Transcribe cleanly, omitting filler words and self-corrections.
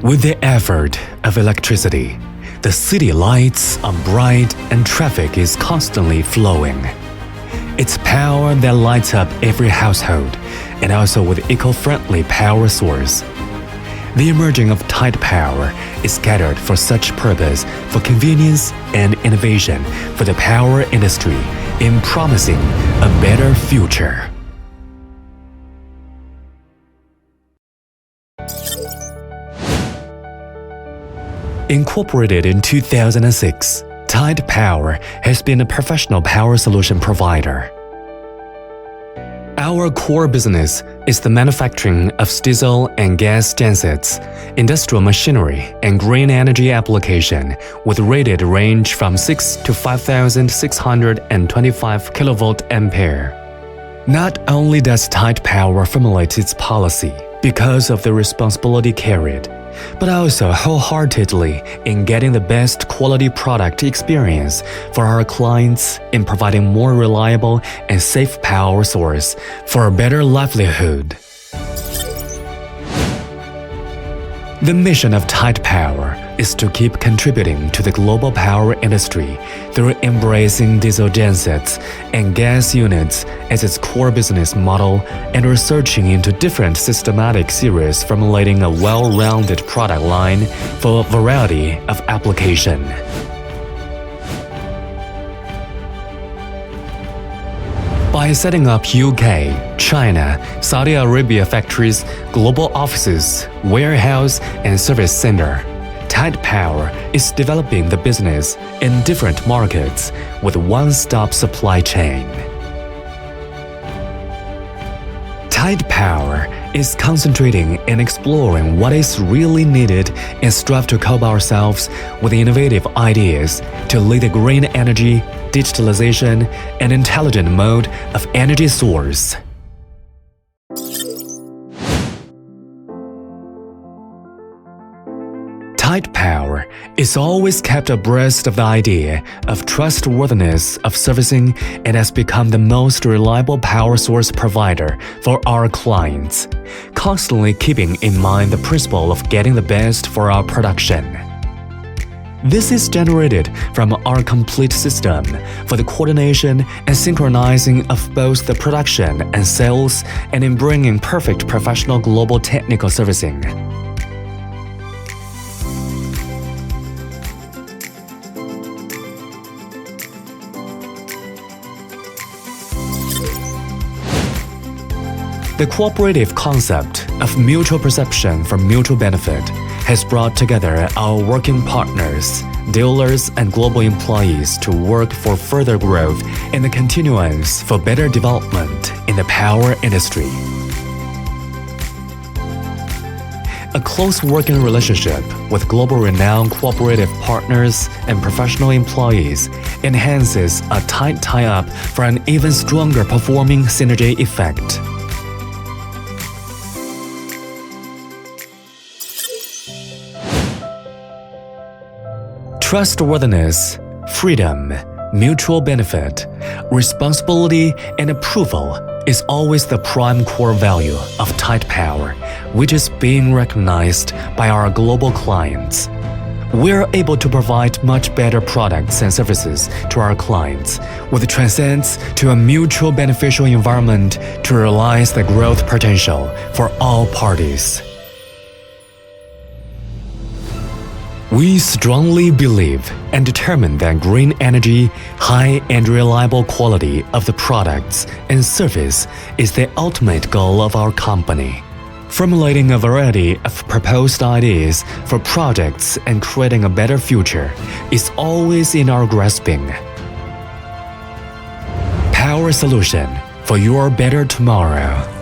With the effort of electricity, the city lights are bright and traffic is constantly flowing. It's power that lights up every household, and also with eco-friendly power source. The emerging of tide power is catered for such purpose for convenience and innovation for the power industry in promising a better future. Incorporated in 2006, Tide Power has been a professional power solution provider. Our core business is the manufacturing of diesel and gas gensets, industrial machinery, and green energy application with rated range from 6 to 5,625 kilovolt ampere. Not only does Tide Power formulate its policy because of the responsibility carried, but also wholeheartedly in getting the best quality product experience for our clients in providing more reliable and safe power source for a better livelihood. The mission of Tide Power is to keep contributing to the global power industry through embracing diesel gensets and gas units as its core business model and researching into different systematic series formulating a well-rounded product line for a variety of application. By setting up UK, China, Saudi Arabia factories, global offices, warehouse, and service center, Tide Power is developing the business in different markets with one-stop supply chain. Tide Power is concentrating and exploring what is really needed and strive to cope ourselves with innovative ideas to lead the green energy, digitalization, and intelligent mode of energy source. Tide Power is always kept abreast of the idea of trustworthiness of servicing and has become the most reliable power source provider for our clients, constantly keeping in mind the principle of getting the best for our production. This is generated from our complete system for the coordination and synchronizing of both the production and sales and in bringing perfect professional global technical servicing. The cooperative concept of mutual perception for mutual benefit has brought together our working partners, dealers, and global employees to work for further growth and the continuance for better development in the power industry. A close working relationship with global renowned cooperative partners and professional employees enhances a tight tie-up for an even stronger performing synergy effect. Trustworthiness, freedom, mutual benefit, responsibility, and approval is always the prime core value of Tide Power, which is being recognized by our global clients. We're able to provide much better products and services to our clients, which transcends to a mutual beneficial environment to realize the growth potential for all parties. We strongly believe and determine that green energy, high and reliable quality of the products and service is the ultimate goal of our company. Formulating a variety of proposed ideas for projects and creating a better future is always in our grasping. Power solution for your better tomorrow.